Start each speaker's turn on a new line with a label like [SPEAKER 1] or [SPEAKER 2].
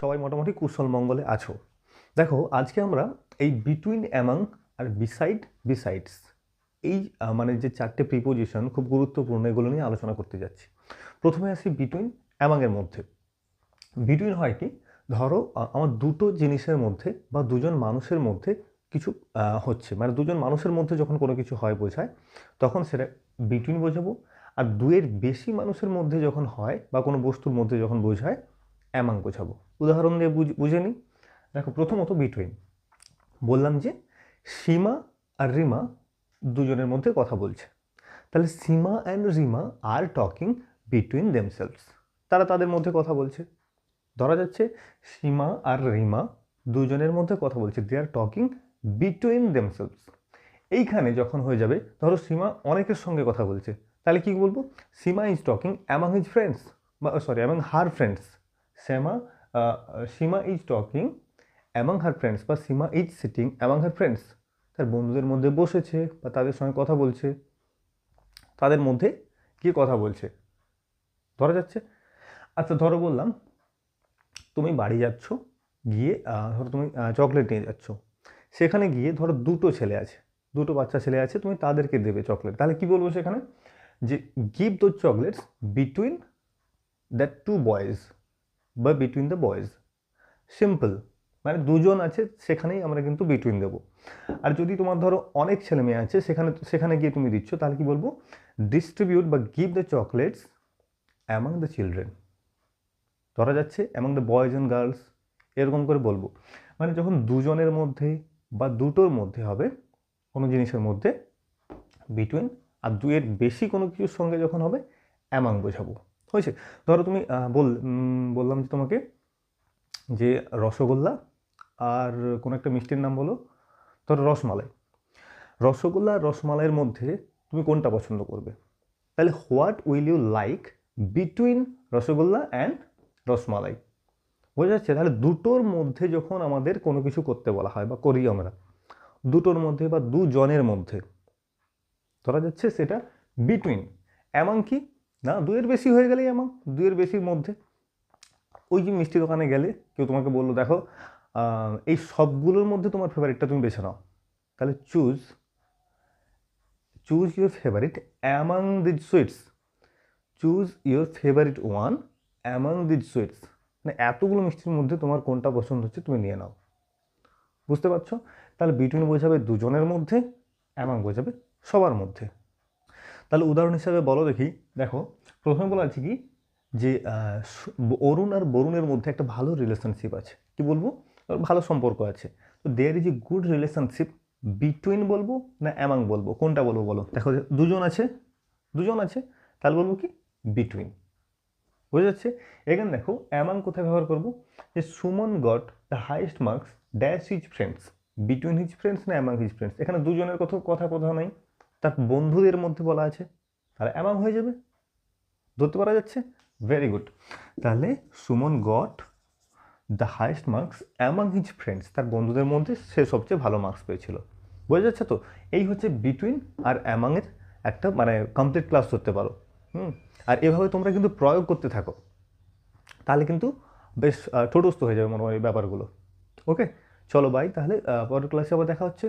[SPEAKER 1] সবাই মোটামুটি কুশল মঙ্গলে আছো। দেখো আজকে আমরা এই বিটুইন, অ্যামাং আর বিসাইডস এই মানে যে চারটে প্রিপোজিশন খুব গুরুত্বপূর্ণ, এগুলো নিয়ে আলোচনা করতে যাচ্ছি। প্রথমে আসি বিটুইন, অ্যামাংয়ের মধ্যে। বিটুইন হয় কি, ধরো আমার দুটো জিনিসের মধ্যে বা দুজন মানুষের মধ্যে কিছু হচ্ছে, মানে দুজন মানুষের মধ্যে যখন কোনো কিছু হয় বোঝায়, তখন সেটা বিটুইন বোঝাবো। আর দুয়ের বেশি মানুষের মধ্যে যখন হয় বা কোনো বস্তুর মধ্যে যখন বোঝায়, অ্যামাং বোঝাবো। উদাহরণ দিয়ে বুঝে নিই। দেখো প্রথমত বিটুইন বললাম যে সীমা আর রিমা দুজনের মধ্যে কথা বলছে, তাহলে Seema and Rima are talking between themselves, তারা তাদের মধ্যে কথা বলছে। ধরা যাচ্ছে সীমা আর রিমা দুজনের মধ্যে কথা বলছে, দে আর টকিং বিটুইন দেমসেলভস। এইখানে যখন হয়ে যাবে, ধরো সীমা অনেকের সঙ্গে কথা বলছে, তাহলে কি বলবো, Seema is talking among his friends, বা sorry among her friends. Seema is talking among her friends, বা Seema is sitting among her friends, তার বন্ধুদের মধ্যে বসেছে বা তাদের সঙ্গে কথা বলছে, তাদের মধ্যে কি কথা বলছে, ধরা যাচ্ছে। আচ্ছা ধরো বললাম তুমি বাড়ি যাচ্ছ, গিয়ে ধরো তুমি চকলেট নিয়ে যাচ্ছ, সেখানে গিয়ে ধরো দুটো ছেলে আছে, দুটো বাচ্চা ছেলে আছে, তুমি তাদেরকে দেবে চকলেট, তাহলে কি বলবো সেখানে, যে give those chocolates between that two boys বা বিটুইন দ্য বয়েজ। সিম্পল, মানে দুজন আছে সেখানেই আমরা কিন্তু বিটুইন দেবো। আর যদি তোমার ধরো অনেক ছেলে মেয়ে আছে, সেখানে গিয়ে তুমি দিচ্ছ, তাহলে কি বলবো, ডিস্ট্রিবিউট বা give the chocolates among the children. ধরা যাচ্ছে among the boys and girls, এরকম করে বলবো। মানে যখন দুজনের মধ্যে বা দুটোর মধ্যে হবে কোনো জিনিসের মধ্যে বিটুইন, আর দুয়ের বেশি কোনো কিছুর সঙ্গে যখন হবে অ্যামাং বোঝাবো। হয়েছে। ধরো তুমি বললাম যে তোমাকে যে রসগোল্লা আর কোনো একটা মিষ্টির নাম বলো, ধরো রসমালাই। রসগোল্লা আর রসমালাইয়ের মধ্যে তুমি কোনটা পছন্দ করবে, তাহলে what will you like between rasgulla and rasmalai. বোঝা যাচ্ছে। তাহলে দুটোর মধ্যে যখন আমাদের কোনো কিছু করতে বলা হয় বা করি আমরা, দুটোর মধ্যে বা দুজনের মধ্যে, ধরা যাচ্ছে সেটা বিটুইন। অ্যামাং কি না, দুয়ের বেশি হয়ে গেলেই অ্যামাং, দুয়ের বেশির মধ্যে। ওই যে মিষ্টি দোকানে গেলে কেউ তোমাকে বললো দেখো এই সবগুলোর মধ্যে তোমার ফেভারিটটা তুমি বেছে নাও, তাহলে choose your favourite among these sweets. Choose your favourite one among these sweets, মানে এতগুলো মিষ্টির মধ্যে তোমার কোনটা পছন্দ হচ্ছে তুমি নিয়ে নাও। বুঝতে পারছো? তাহলে বিটুইন বোঝাবে দুজনের মধ্যে, অ্যামাং বোঝাবে সবার মধ্যে। তাহলে উদাহরণ হিসাবে বলো দেখি। দেখো প্রথমে বলা আছে কি, যে অরুণ আর বরুণের মধ্যে একটা ভালো রিলেশনশিপ আছে, কি বলবো, ভালো সম্পর্ক আছে। তো there is a good relationship between বলবো না অ্যামাং বলবো, কোনটা বলবো বলো। দেখো দুজন আছে, তাহলে বলবো কি, বিটুইন। বুঝে যাচ্ছে। এখানে দেখো অ্যামাং কোথায় ব্যবহার করবো, যে Suman got the highest marks dash his friends, between his friends না অ্যামাং হিজ ফ্রেন্ডস। এখানে দুজনের কথা নাই, তার বন্ধুদের মধ্যে বলা আছে, তাহলে অ্যামাং হয়ে যাবে। ধরতে পারা যাচ্ছে? Very good. তাহলে Suman got the highest marks among his friends, তার বন্ধুদের মধ্যে সে সবচেয়ে ভালো মার্কস পেয়েছিল। বোঝা যাচ্ছে তো? এই হচ্ছে বিটুইন আর অ্যামাংয়ের একটা মানে কমপ্লিট ক্লাস ধরতে পারো। আর এভাবে তোমরা কিন্তু প্রয়োগ করতে থাকো, তাহলে কিন্তু বেশ ঠোঁটস্থ হয়ে যাবে মনে হয় এই ব্যাপারগুলো। ওকে, চলো বাই, তাহলে পরের ক্লাসে আবার দেখা হচ্ছে।